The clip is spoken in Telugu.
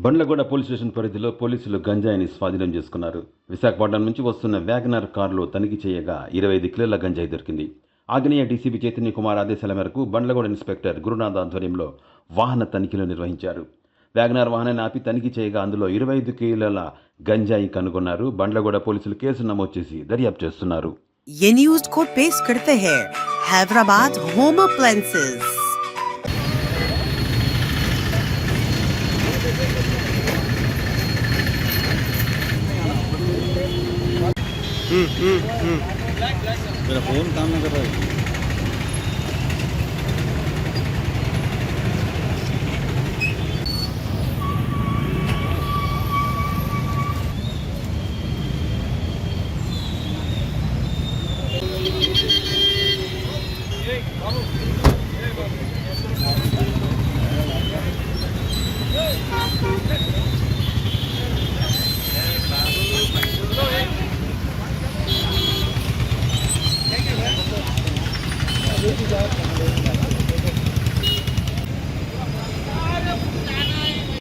బండ్లగూడ పోలీస్ స్టేషన్ పరిధిలో పోలీసులు గంజాయిని స్వాధీనం చేసుకున్నారు. విశాఖపట్నం నుంచి వస్తున్న వ్యాగనర్ కారులో తనిఖీ చేయగా 25 కిలోల గంజాయి దొరికింది. ఆగ్నేయ డీసీపీ చైతన్య కుమార్ ఆదేశాల మేరకు బండ్లగూడ ఇన్స్పెక్టర్ గురునాథ్ ఆధ్వర్యంలో వాహన తనిఖీలు నిర్వహించారు. వ్యాగనర్ వాహనాన్ని ఆపి తనిఖీ చేయగా అందులో 25 కిలోల గంజాయి కనుగొన్నారు. బండ్లగూడ పోలీసులు కేసు నమోదు చేసి దర్యాప్తు చేస్తున్నారు. ये न्यूज को पेश करते हैं हैदराबाद होम अप्लायंसेस। मेरा फोन काम नहीं कर रहा है।